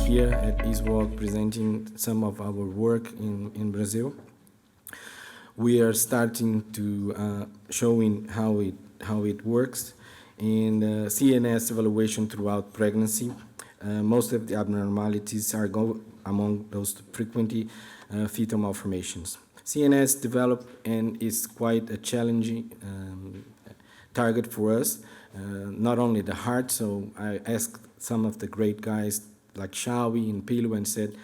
here at ISUOG presenting some of our work in Brazil. We are starting to showing how it works in CNS evaluation throughout pregnancy. Most of the abnormalities are among those frequently fetal malformations. CNS developed and is quite a challenging target for us, not only the heart. So I asked some of the great guys like Shawi and Pilu and said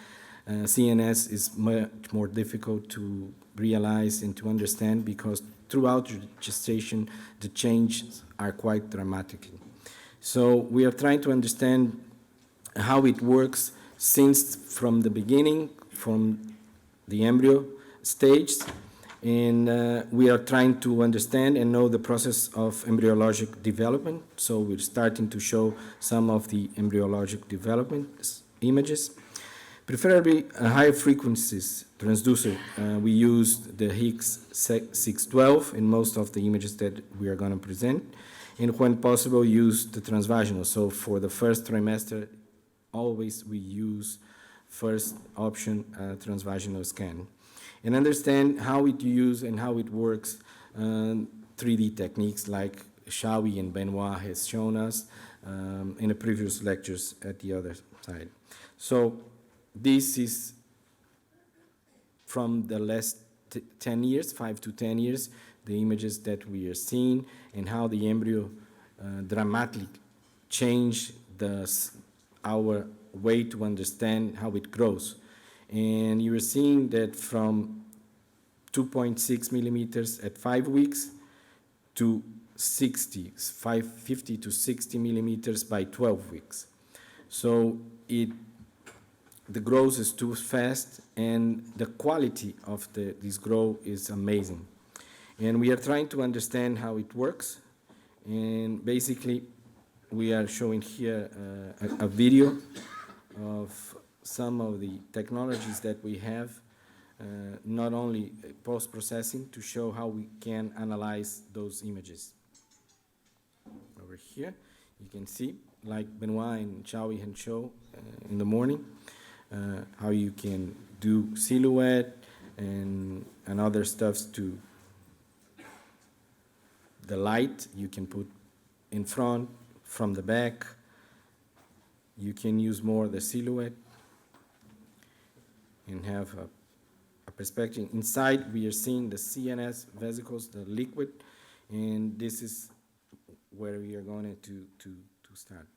CNS is much more difficult to realize and to understand because throughout gestation the changes are quite dramatic. So we are trying to understand how it works since from the beginning, from the embryo stage, and we are trying to understand and know the process of embryologic development. So we're starting to show some of the embryologic development images. Preferably high frequencies transducer. We used the Higgs 612 in most of the images that we are going to present, and when possible use the transvaginal. So for the first trimester, always we use first option transvaginal scan. And understand how it use and how it works 3D techniques like Shawi and Benoit has shown us in the previous lectures at the other side. So this is from the last 10 years, 5 to 10 years, the images that we are seeing and how the embryo dramatically changed our way to understand how it grows. And you are seeing that from 2.6 millimeters at 5 weeks to 50 to 60 millimeters by 12 weeks. So the growth is too fast, and the quality of this growth is amazing. And we are trying to understand how it works. And basically, we are showing here a video of some of the technologies that we have, not only post-processing, to show how we can analyze those images. Over here, you can see, like Benoit and Chawi had shown in the morning, how you can do silhouette and other stuffs to the light you can put in front, from the back. You can use more the silhouette and have a perspective. Inside, we are seeing the CNS vesicles, the liquid, and this is where we are going to start.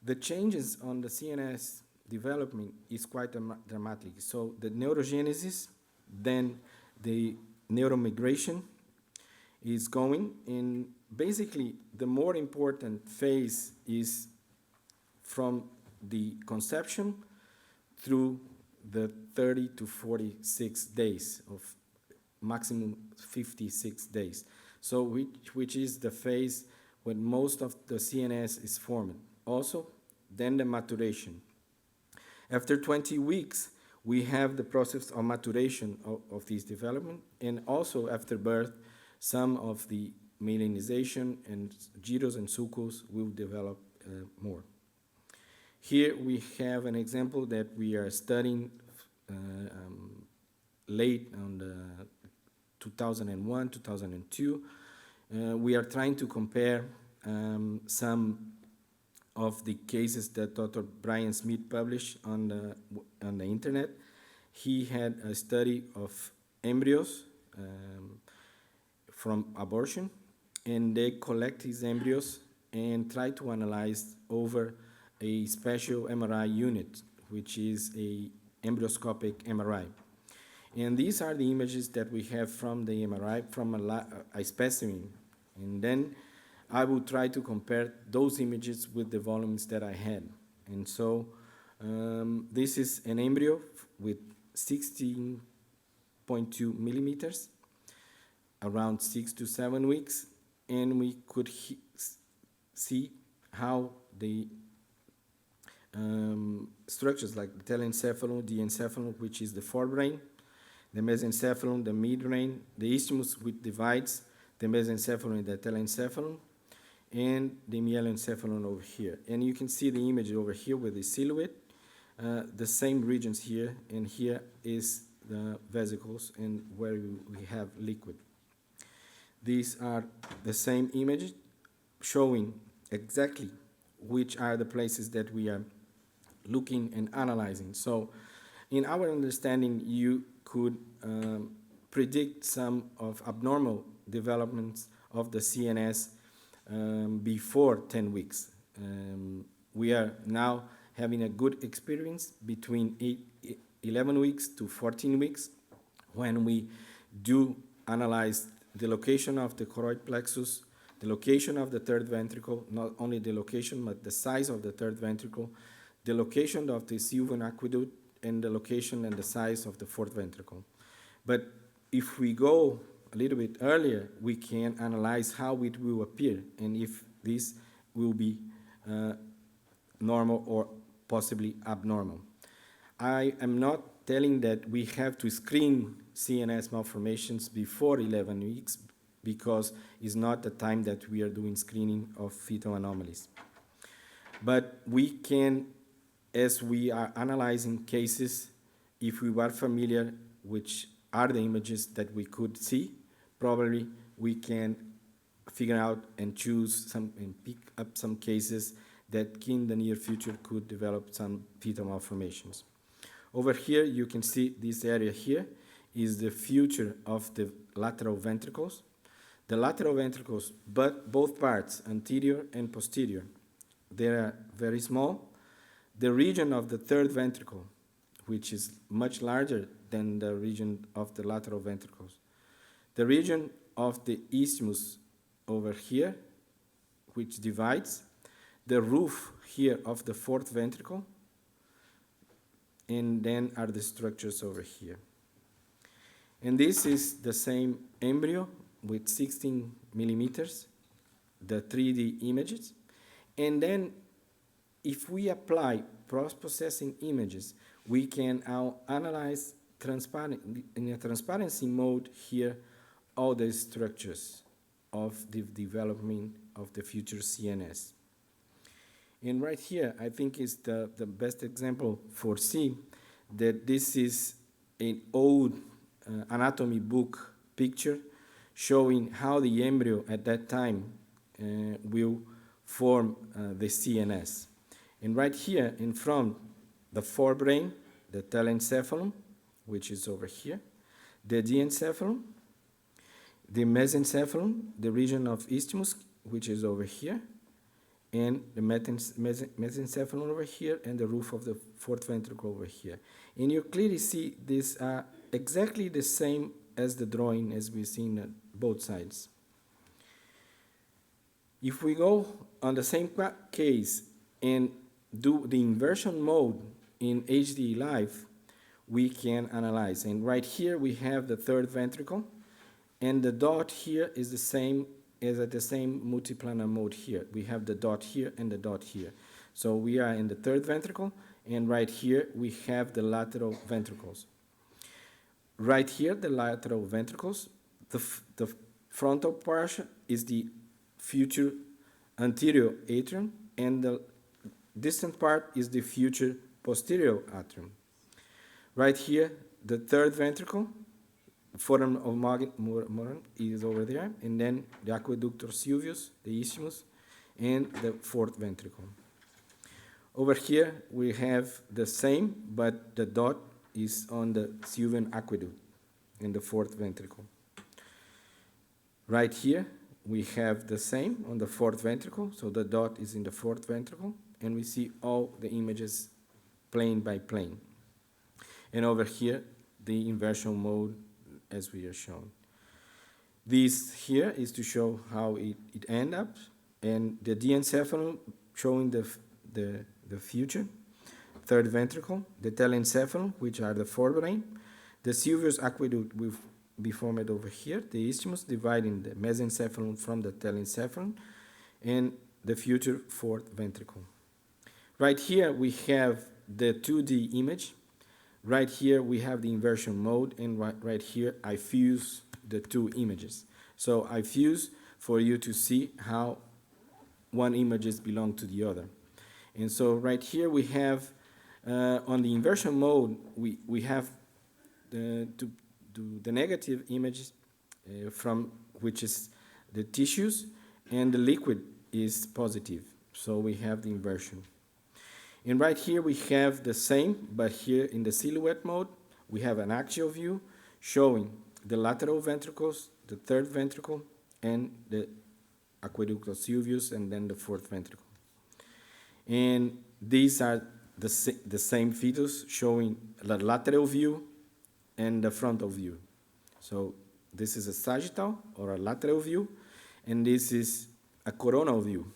The changes on the CNS development is quite dramatic. So the neurogenesis, then the neuromigration is going, and basically the more important phase is from the conception through the 30 to 46 days of maximum 56 days. So which is the phase when most of the CNS is formed. Also, then the maturation. After 20 weeks, we have the process of maturation of this development, and also after birth, some of the myelinization and gyros and sulcus will develop more. Here we have an example that we are studying late on the 2001, 2002. We are trying to compare some of the cases that Dr. Brian Smith published on the internet. He had a study of embryos from abortion, and they collect these embryos and try to analyze over a special MRI unit, which is a embryoscopic MRI. And these are the images that we have from the MRI, from a specimen. And then I will try to compare those images with the volumes that I had. And so this is an embryo with 16.2 millimeters, around 6 to 7 weeks, and we could see how the structures like the telencephalon, the encephalon, which is the forebrain, the mesencephalon, the midbrain, the isthmus, which divides the mesencephalon and the telencephalon, and the mieloencephalon over here. And you can see the image over here with the silhouette, the same regions here, and here is the vesicles and where we have liquid. These are the same images showing exactly which are the places that we are looking and analyzing. So in our understanding, you could predict some of abnormal developments of the CNS before 10 weeks. We are now having a good experience between 11 weeks to 14 weeks when we do analyze the location of the choroid plexus, the location of the third ventricle, not only the location, but the size of the third ventricle, the location of the Sylvian aqueduct, and the location and the size of the fourth ventricle. But if we go a little bit earlier, we can analyze how it will appear and if this will be normal or possibly abnormal. I am not telling that we have to screen CNS malformations before 11 weeks because it's not the time that we are doing screening of fetal anomalies. But we can, as we are analyzing cases, if we were familiar which are the images that we could see, probably we can figure out and choose some and pick up some cases that in the near future could develop some fetal malformations. Over here, you can see this area here is the future of the lateral ventricles. The lateral ventricles, but both parts, anterior and posterior, they are very small. The region of the third ventricle, which is much larger than the region of the lateral ventricles. The region of the isthmus over here, which divides, the roof here of the fourth ventricle, and then are the structures over here. And this is the same embryo with 16 millimeters, the 3D images. And then if we apply post-processing images, we can now analyze in a transparency mode here all the structures of the development of the future CNS. And right here, I think is the best example for see that this is an old anatomy book picture showing how the embryo at that time will form the CNS. And right here in front, the forebrain, the telencephalon, which is over here, the diencephalon, the mesencephalon, the region of isthmus, which is over here, and the mesencephalon over here, and the roof of the fourth ventricle over here. And you clearly see these are exactly the same as the drawing as we've seen on both sides. If we go on the same case and do the inversion mode in HD Live, we can analyze. And right here we have the third ventricle, and the dot here is the same as at the same multiplanar mode here. We have the dot here and the dot here. So we are in the third ventricle, and right here we have the lateral ventricles. Right here, the lateral ventricles, the frontal portion is the future anterior atrium, and the distant part is the future posterior atrium. Right here, the third ventricle, the foramen of Moran is over there, and then the aqueductor Sylvius, the isthmus, and the fourth ventricle. Over here, we have the same, but the dot is on the Sylvian aqueduct in the fourth ventricle. Right here, we have the same on the fourth ventricle, so the dot is in the fourth ventricle, and we see all the images plane by plane. And over here, the inversion mode as we are shown. This here is to show how it ends up, and the diencephalon showing the future, third ventricle, the telencephalon, which are the forebrain, the Sylvius aqueduct will be formed over here, the isthmus dividing the mesencephalon from the telencephalon, and the future fourth ventricle. Right here we have the 2D image. Right here we have the inversion mode, and right here I fuse the two images. So I fuse for you to see how one images belong to the other. And so right here we have On the inversion mode, we have to do the negative images from which is the tissues, and the liquid is positive. So we have the inversion. And right here we have the same, but here in the silhouette mode, we have an axial view showing the lateral ventricles, the third ventricle, and the aqueductus sylvius, and then the fourth ventricle. And these are the same fetus showing the lateral view and the frontal view. So this is a sagittal or a lateral view, and this is a coronal view,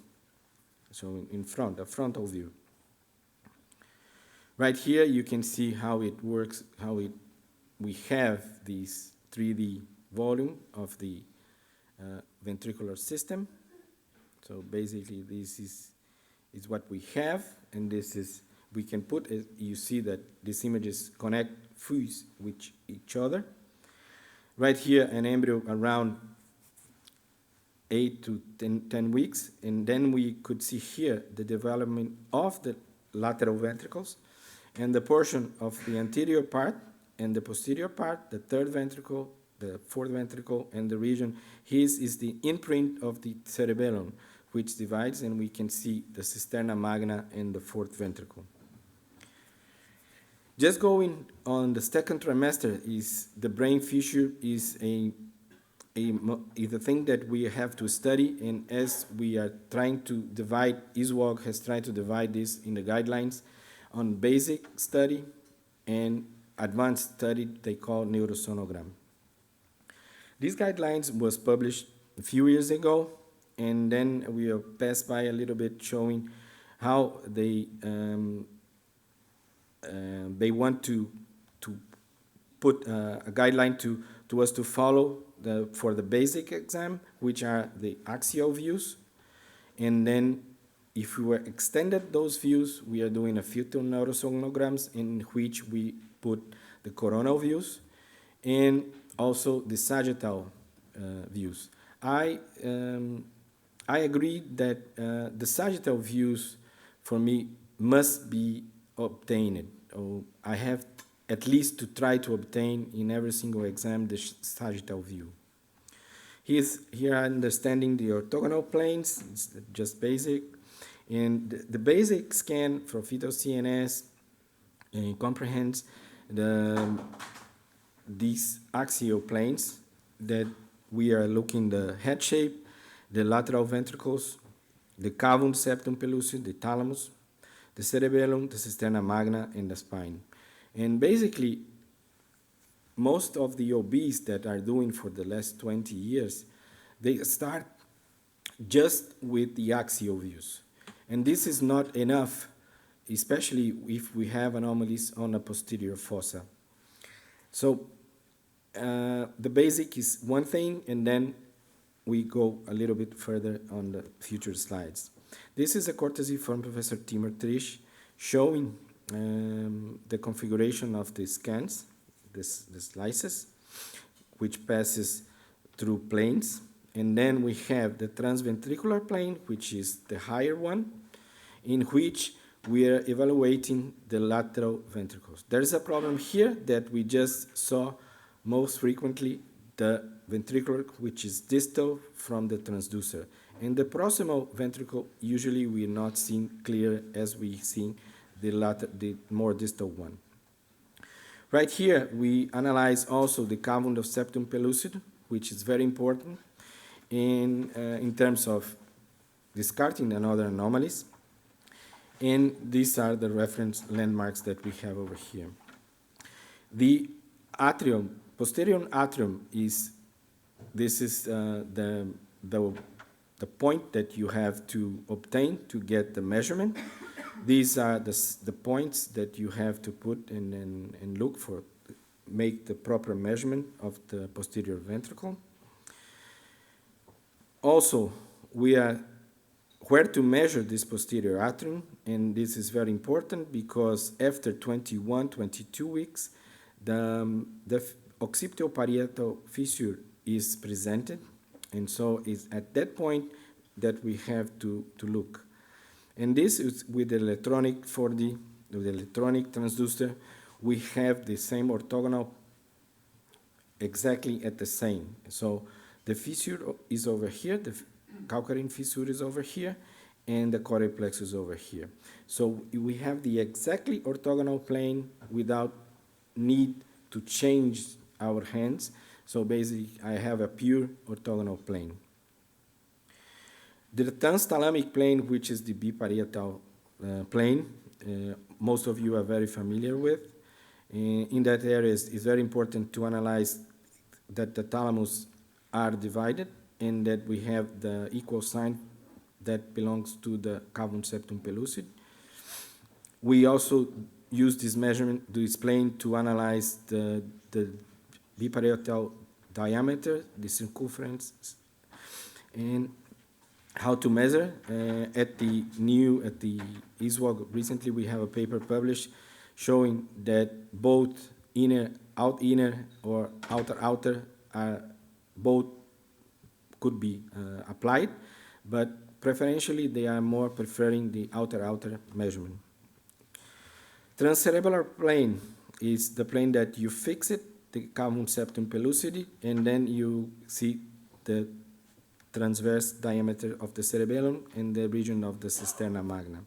so in front, a frontal view. Right here you can see how it works, we have this 3D volume of the ventricular system. So basically this is what we have, and this is, we can put, you see that these images connect, fuse with each other. Right here, an embryo around 8 to 10 weeks, and then we could see here the development of the lateral ventricles, and the portion of the anterior part and the posterior part, the third ventricle, the fourth ventricle, and the region. His is the imprint of the cerebellum, which divides, and we can see the cisterna magna and the fourth ventricle. Just going on the second trimester, is the brain fissure is a thing that we have to study, and as we are trying to divide, ISUOG has tried to divide this in the guidelines on basic study and advanced study they call neurosonogram. These guidelines was published a few years ago, and then we will pass by a little bit showing how they want to put a guideline to us to follow for the basic exam, which are the axial views. And then if we were extended those views, we are doing a fetal neurosonograms in which we put the coronal views and also the sagittal views. I agree that the sagittal views for me must be obtained. I have at least to try to obtain in every single exam the sagittal view. Here understanding the orthogonal planes, it's just basic. And the basic scan for fetal CNS comprehends these axial planes that we are looking the head shape, the lateral ventricles, the cavum, septum pellucidum, the thalamus, the cerebellum, the cisterna magna, and the spine. And basically, most of the OBs that are doing for the last 20 years, they start just with the axial views. And this is not enough, especially if we have anomalies on a posterior fossa. So the basic is one thing, and then we go a little bit further on the future slides. This is a courtesy from Professor Timur Trish showing the configuration of the scans, the slices, which passes through planes. And then we have the transventricular plane, which is the higher one, in which we are evaluating the lateral ventricles. There is a problem here that we just saw most frequently, the ventricular, which is distal from the transducer. And the proximal ventricle, usually we are not seeing clear as we see the more distal one. Right here, we analyze also the cavum of septum pellucidum, which is very important in terms of discarding another anomalies. And these are the reference landmarks that we have over here. The atrium, posterior atrium is the point that you have to obtain to get the measurement. These are the points that you have to put and look for, make the proper measurement of the posterior ventricle. Also, we are where to measure this posterior atrium, and this is very important because after 21, 22 weeks, the occipito-parietal fissure is presented, and so it's at that point that we have to look. And this is with the electronic 4D the electronic transducer, we have the same orthogonal exactly at the same. So the fissure is over here, the calcarine fissure is over here, and the choroid plexus over here. So we have the exactly orthogonal plane without need to change our hands. So basically, I have a pure orthogonal plane. The transthalamic plane, which is the biparietal plane, most of you are very familiar with. In that area, it's very important to analyze that the thalamus are divided and that we have the equal sign that belongs to the cavum septum pellucid. We also use this measurement, this plane, to analyze the biparietal diameter, the circumference, and how to measure. At the ISUOG, recently we have a paper published showing that both inner or outer are both could be applied, but preferentially they are more preferring the outer measurement. Transcerebellar plane is the plane that you fix it, the cavum septum pellucidi, and then you see the transverse diameter of the cerebellum and the region of the cisterna magna.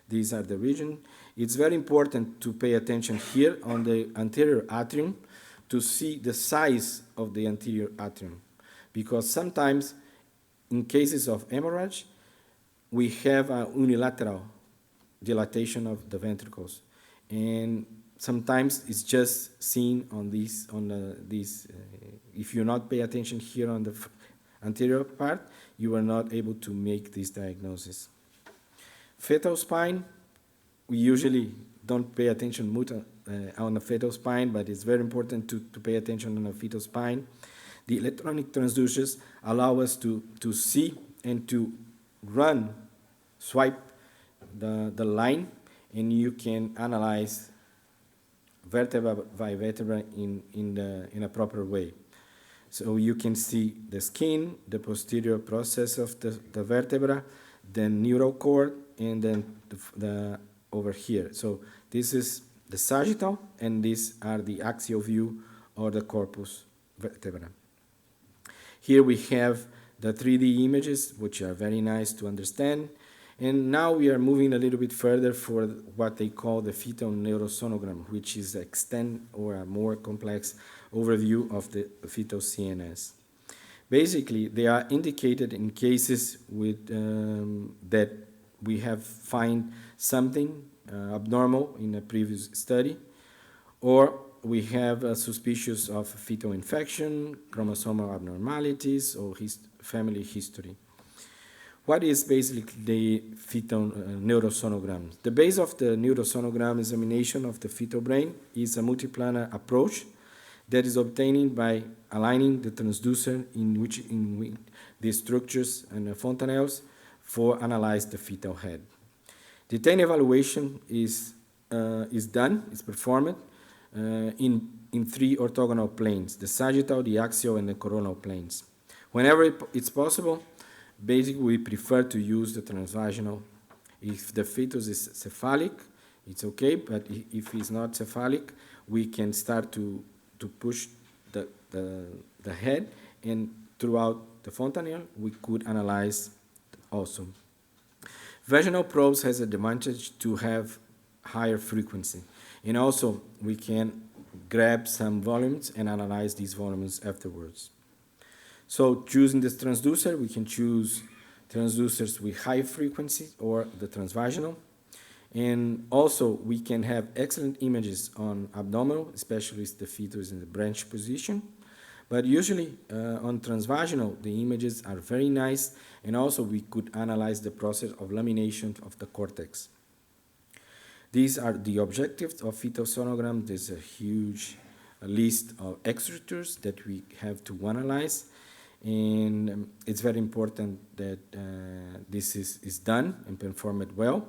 These are the region. It's very important to pay attention here on the anterior atrium to see the size of the anterior atrium, because sometimes in cases of hemorrhage, we have a unilateral dilatation of the ventricles, and sometimes it's just seen on these, if you not pay attention here on the anterior part, you are not able to make this diagnosis. Fetal spine, we usually don't pay attention much on the fetal spine, but it's very important to pay attention on the fetal spine. The electronic transducers allow us to see and to swipe the line, and you can analyze vertebra by vertebra in a proper way. So you can see the skin, the posterior process of the vertebra, the neural cord, and then the over here. So this is the sagittal, and these are the axial view or the corpus vertebra. Here we have the 3D images, which are very nice to understand. And now we are moving a little bit further for what they call the fetal neurosonogram, which is an extend or a more complex overview of the fetal CNS. Basically, they are indicated in cases with that we have find something abnormal in a previous study, or we have suspicious of fetal infection, chromosomal abnormalities, or family history. What is basically the fetal neurosonogram? The base of the neurosonogram examination of the fetal brain is a multiplanar approach that is obtained by aligning the transducer in the structures and the fontanelles for analyze the fetal head. Detailed evaluation is performed in three orthogonal planes: the sagittal, the axial, and the coronal planes. Whenever it's possible, basically we prefer to use the transvaginal. If the fetus is cephalic, it's okay, but if it's not cephalic, we can start to push the head, and throughout the fontanelle, we could analyze also. Vaginal probes has the advantage to have higher frequency, and also we can grab some volumes and analyze these volumes afterwards. So choosing this transducer, we can choose transducers with high frequency or the transvaginal. And also we can have excellent images on abdominal, especially if the fetus in the branch position. But usually on transvaginal, the images are very nice, and also we could analyze the process of lamination of the cortex. These are the objectives of fetal sonogram. There's a huge list of extractors that we have to analyze, and it's very important that this is done and performed well.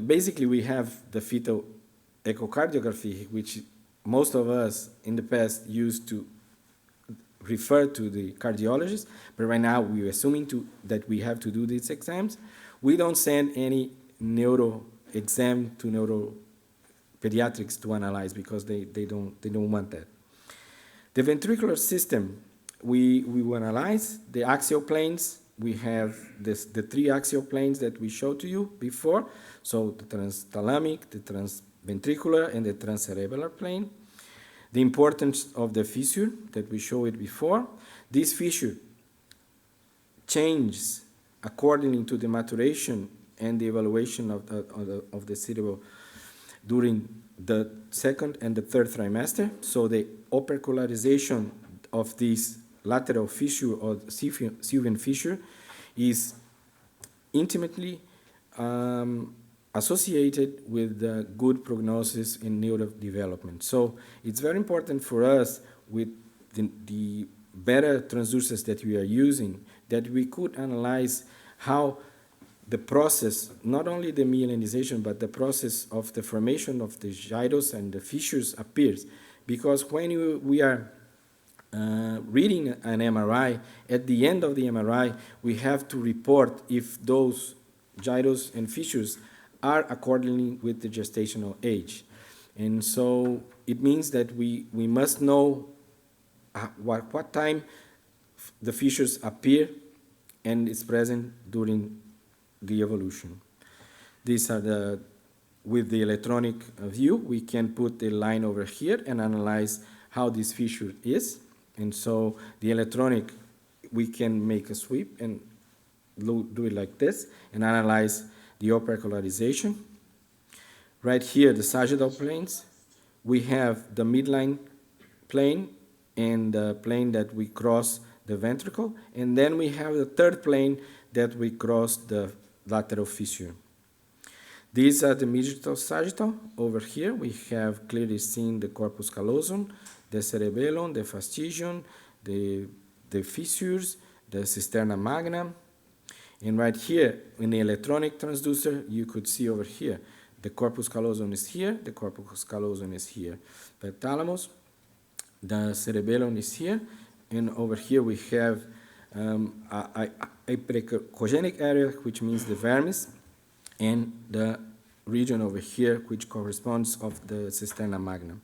Basically, we have the fetal echocardiography, which most of us in the past used to refer to the cardiologist, but right now we're assuming that we have to do these exams. We don't send any neuro exam to neuropediatrics to analyze because they don't want that. The ventricular system, we will analyze the axial planes. We have the three axial planes that we showed to you before. So the transthalamic, the transventricular, and the transcerebellar plane. The importance of the fissure that we showed before. This fissure changes according to the maturation and the evaluation of the cerebral during the second and the third trimester. So the opercularization of this lateral fissure or Sylvian fissure is intimately associated with the good prognosis in neurodevelopment. So it's very important for us with the better transducers that we are using that we could analyze how the process, not only the myelinization, but the process of the formation of the gyros and the fissures appears. Because when we are reading an MRI, at the end of the MRI, we have to report if those gyros and fissures are accordingly with the gestational age. And so it means that we must know what time the fissures appear and is present during the evolution. These are with the electronic view, we can put the line over here and analyze how this fissure is. And so the electronic, we can make a sweep and do it like this and analyze the opercularization. Right here, the sagittal planes, we have the midline plane and the plane that we cross the ventricle, and then we have the third plane that we cross the lateral fissure. These are the medial sagittal. Over here, we have clearly seen the corpus callosum, the cerebellum, the fastigium, the fissures, the cisterna magna. And right here, in the electronic transducer, you could see over here, the corpus callosum is here, the corpus callosum is here. The thalamus, the cerebellum is here, and over here we have a precogenic area, which means the vermis, and the region over here, which corresponds of the cisterna magna.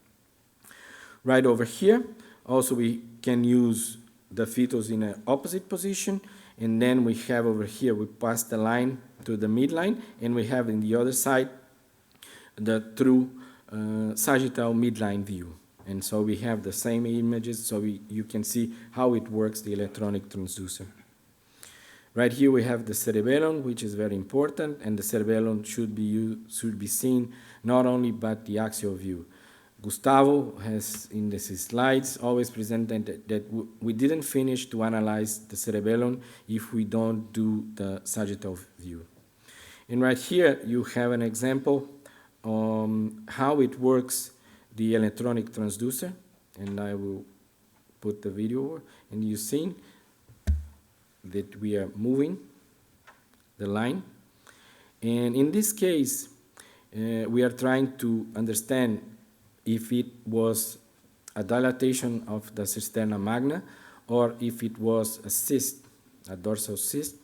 Right over here, also we can use the fetus in an opposite position, and then we have over here, we pass the line to the midline, and we have in the other side the true sagittal midline view. And so we have the same images, so you can see how it works, the electronic transducer. Right here we have the cerebellum, which is very important, and the cerebellum should be seen not only but the axial view. Gustavo has in his slides always presented that we didn't finish to analyze the cerebellum if we don't do the sagittal view. And right here you have an example on how it works, the electronic transducer, and I will put the video over, and you've seen that we are moving the line. And in this case, we are trying to understand if it was a dilatation of the cisterna magna or if it was a cyst, a dorsal cyst.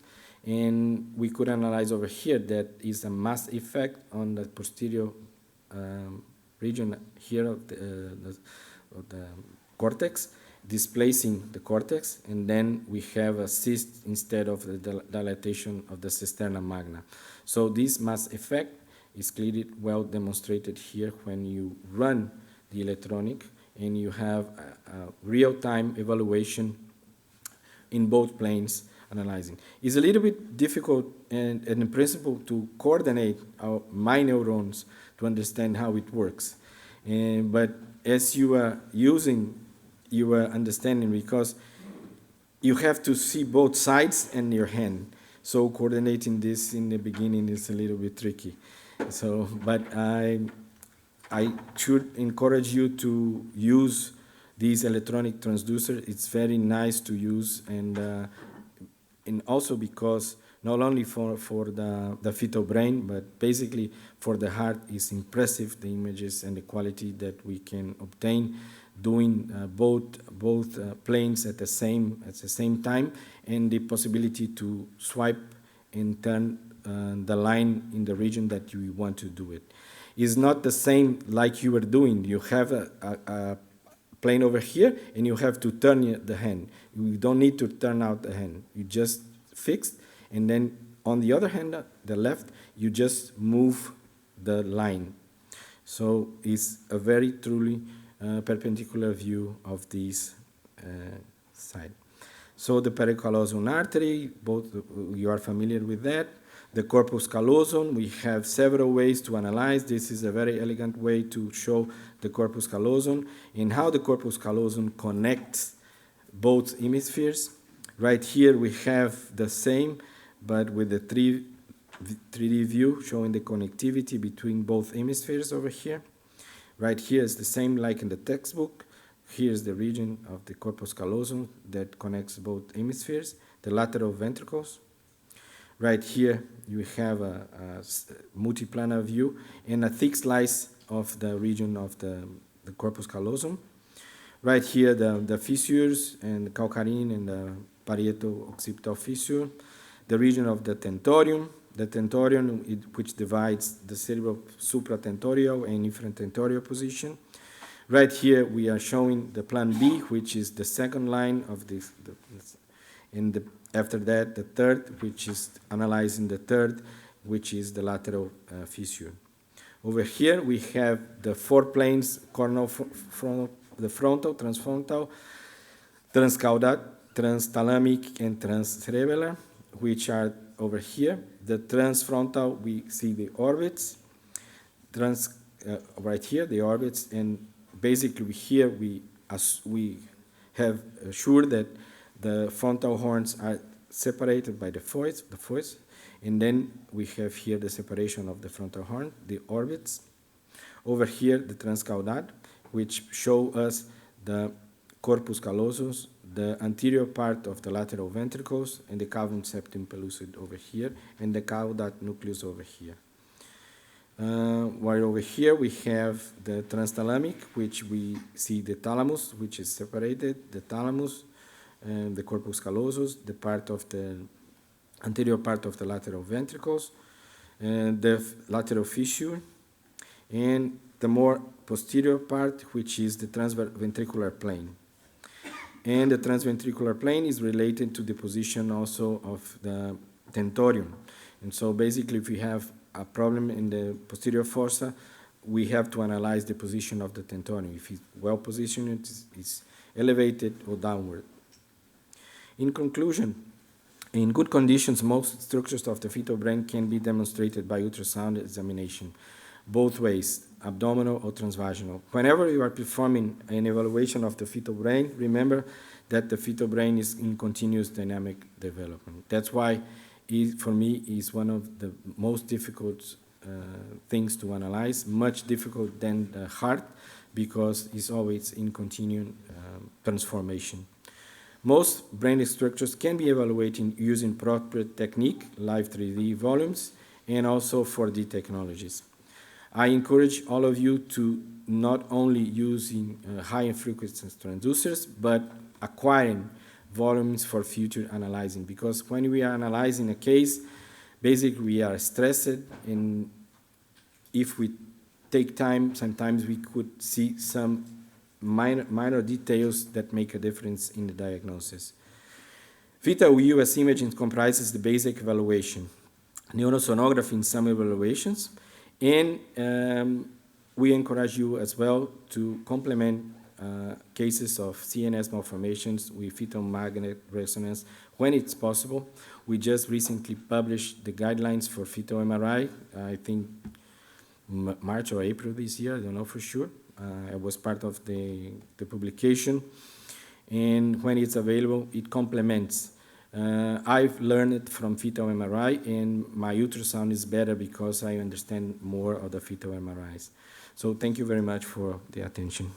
And we could analyze over here that is a mass effect on the posterior region here of the cortex, displacing the cortex, and then we have a cyst instead of the dilatation of the cisterna magna. So this mass effect is clearly well demonstrated here when you run the electronic and you have a real-time evaluation in both planes analyzing. It's a little bit difficult and in principle to coordinate my neurons to understand how it works. But as you are using, you are understanding because you have to see both sides and your hand. So coordinating this in the beginning is a little bit tricky. So, but I should encourage you to use these electronic transducer. It's very nice to use, and also because not only for the fetal brain, but basically for the heart is impressive, the images and the quality that we can obtain doing both planes at the same time, and the possibility to swipe and turn the line in the region that you want to do it. It's not the same like you were doing. You have a plane over here, and you have to turn the hand. You don't need to turn out the hand. You just fix, and then on the other hand, the left, you just move the line. So it's a very truly perpendicular view of this side. So the pericallosum artery, both you are familiar with that. The corpus callosum, we have several ways to analyze. This is a very elegant way to show the corpus callosum and how the corpus callosum connects both hemispheres. Right here we have the same, but with the 3D view showing the connectivity between both hemispheres over here. Right here is the same like in the textbook. Here's the region of the corpus callosum that connects both hemispheres, the lateral ventricles. Right here, you have a multiplanar view and a thick slice of the region of the corpus callosum. Right here, the fissures and the calcarine and the parieto-occipital fissure, the region of the tentorium, which divides the cerebral supratentorial and infratentorial position. Right here, we are showing the plan B, which is the second line of this, and after that, the third, which is analyzing the third, which is the lateral fissure. Over here, we have the 4 planes, coronal, the frontal, transfrontal, transcaudate, transthalamic, and transcerebellar, which are over here. The transfrontal, we see the orbits, right here, the orbits, and basically here we have assured that the frontal horns are separated by the foils, and then we have here the separation of the frontal horn, the orbits. Over here, the transcaudate, which show us the corpus callosum, the anterior part of the lateral ventricles, and the cavum septum pellucid over here, and the caudate nucleus over here. While over here we have the transthalamic, which we see the thalamus, which is separated, the thalamus, and the corpus callosum, the part of the anterior part of the lateral ventricles, and the lateral fissure, and the more posterior part, which is the transventricular plane. And the transventricular plane is related to the position also of the tentorium. And so basically, if we have a problem in the posterior fossa, we have to analyze the position of the tentorium. If it's well positioned, it's elevated or downward. In conclusion, in good conditions, most structures of the fetal brain can be demonstrated by ultrasound examination, both ways, abdominal or transvaginal. Whenever you are performing an evaluation of the fetal brain, remember that the fetal brain is in continuous dynamic development. That's why for me, is one of the most difficult things to analyze, much difficult than the heart, because it's always in continuing transformation. Most brain structures can be evaluated using proper technique, live 3D volumes, and also 4D technologies. I encourage all of you to not only using high frequency transducers, but acquiring volumes for future analyzing, because when we are analyzing a case, basically we are stressed, and if we take time, sometimes we could see some minor details that make a difference in the diagnosis. Fetal US imaging comprises the basic evaluation, neurosonography in some evaluations, and we encourage you as well to complement cases of CNS malformations with fetal magnetic resonance when it's possible. We just recently published the guidelines for fetal MRI, I think March or April this year, I don't know for sure. I was part of the publication, and when it's available, it complements. I've learned from fetal MRI, and my ultrasound is better because I understand more of the fetal MRIs. So thank you very much for the attention.